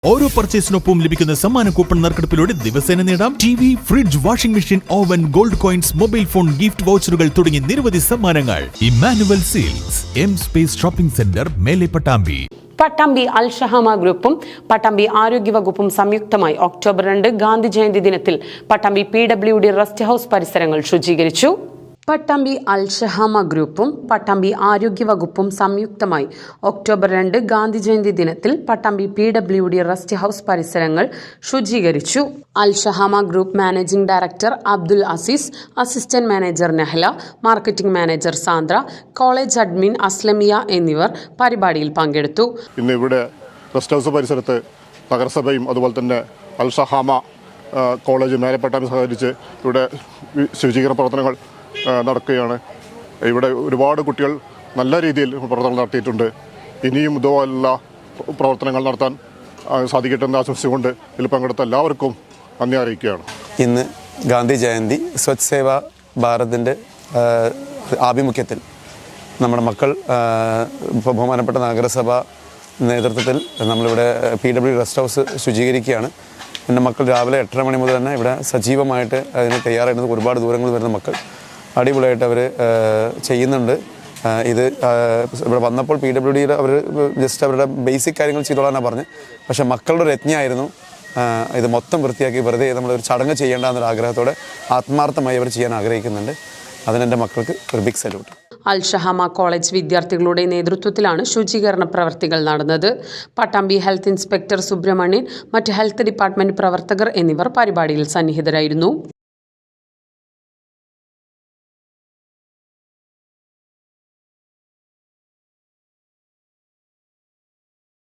ഓരോ പർച്ചേസിനൊപ്പം ലഭിക്കുന്ന സമ്മാന കൂപ്പൺ നറുക്കെടുപ്പിലൂടെ ദിവസേന നേടാം TV, fridge, washing machine, oven, gold coins, mobile phone, gift വൗച്ചറുകൾ തുടങ്ങി നിരവധി സമ്മാനങ്ങൾ. ഇമ്മാനുവൽ സീൽസ്, എം സ്പേസ് ഷോപ്പിംഗ് സെന്റർ, മേലെ പട്ടാമ്പി. പട്ടാമ്പി അൽ-ഷഹാമ ഗ്രൂപ്പും പട്ടാമ്പി ആരോഗ്യവകുപ്പും സംയുക്തമായി ഒക്ടോബർ 2 ഗാന്ധി ജയന്തി ദിനത്തിൽ പട്ടാമ്പി PWD റെസ്റ്റ് ഹൌസ് പരിസരങ്ങൾ ശുചീകരിച്ചു. പട്ടാമ്പി അൽ-ഷഹാമ ഗ്രൂപ്പും പട്ടാമ്പി ആരോഗ്യവകുപ്പും സംയുക്തമായി ഒക്ടോബർ 2 ഗാന്ധി ജയന്തി ദിനത്തിൽ പട്ടാമ്പി PWD റെസ്റ്റ് ഹൌസ് പരിസരങ്ങൾ ശുചീകരിച്ചു. അൽ-ഷഹാമ group managing director Abdul Aziz, assistant manager Nehla, marketing manager Sandra, college admin Aslamiya എന്നിവർ പരിപാടിയിൽ പങ്കെടുത്തു. ഇന്ന് ഇവിടെ റെസ്റ്റ് ഹൌസ് പരിസരത്ത് നഗരസഭയും അതുപോലെ തന്നെ അൽ-ഷഹാമ കോളേജ് മേലെപ്പട്ടാമ്പി സഹകരിച്ച് ഇവിടെ ശുചീകരണ പ്രവർത്തനങ്ങൾ നടക്കുകയാണ്. ഇവിടെ ഒരുപാട് കുട്ടികൾ നല്ല രീതിയിൽ പ്രവർത്തനങ്ങൾ നടത്തിയിട്ടുണ്ട്. ഇനിയും ഇതുപോലുള്ള പ്രവർത്തനങ്ങൾ നടത്താൻ സാധിക്കട്ടെ എന്ന് ആശംസിച്ചുകൊണ്ട് ഇതിൽ പങ്കെടുത്ത എല്ലാവർക്കും നന്ദി അറിയിക്കുകയാണ്. ഇന്ന് ഗാന്ധി ജയന്തി സ്വച്ഛ് സേവാ ഭാരതിൻ്റെ ആഭിമുഖ്യത്തിൽ നമ്മുടെ മക്കൾ ബഹുമാനപ്പെട്ട നഗരസഭ നേതൃത്വത്തിൽ നമ്മളിവിടെ PWD റെസ്റ്റ് ഹൗസ് ശുചീകരിക്കുകയാണ്. എൻ്റെ മക്കൾ രാവിലെ 8:30 മണി മുതൽ തന്നെ ഇവിടെ സജീവമായിട്ട് അതിന് തയ്യാറായിരുന്നത്. ഒരുപാട് ദൂരങ്ങൾ വരുന്ന മക്കൾ അടിപൊളിയായിട്ട് അവർ ചെയ്യുന്നുണ്ട്. ഇത് ഇവിടെ വന്നപ്പോൾ PWDയിൽ അവർ ജസ്റ്റ് അവരുടെ ബേസിക് കാര്യങ്ങൾ ചെയ്തോളാനാണ് പറഞ്ഞത്. പക്ഷേ മക്കളുടെ ഒരു യജ്ഞമായിരുന്നു ഇത് മൊത്തം വൃത്തിയാക്കി വെറുതെ നമ്മളൊരു ചടങ്ങ് ചെയ്യേണ്ട എന്നൊരു ആഗ്രഹത്തോടെ ആത്മാർത്ഥമായി അവർ ചെയ്യാൻ ആഗ്രഹിക്കുന്നുണ്ട്. അതിനെൻ്റെ മക്കൾക്ക് ഒരു ബിഗ് സല്യൂട്ട്. അൽ-ഷഹാമ കോളേജ് വിദ്യാർത്ഥികളുടെ നേതൃത്വത്തിലാണ് ശുചീകരണ പ്രവർത്തികൾ നടന്നത്. പട്ടാമ്പി ഹെൽത്ത് ഇൻസ്പെക്ടർ സുബ്രഹ്മണ്യൻ, മറ്റ് ഹെൽത്ത് ഡിപ്പാർട്ട്മെന്റ് പ്രവർത്തകർ എന്നിവർ പരിപാടിയിൽ സന്നിഹിതരായിരുന്നു.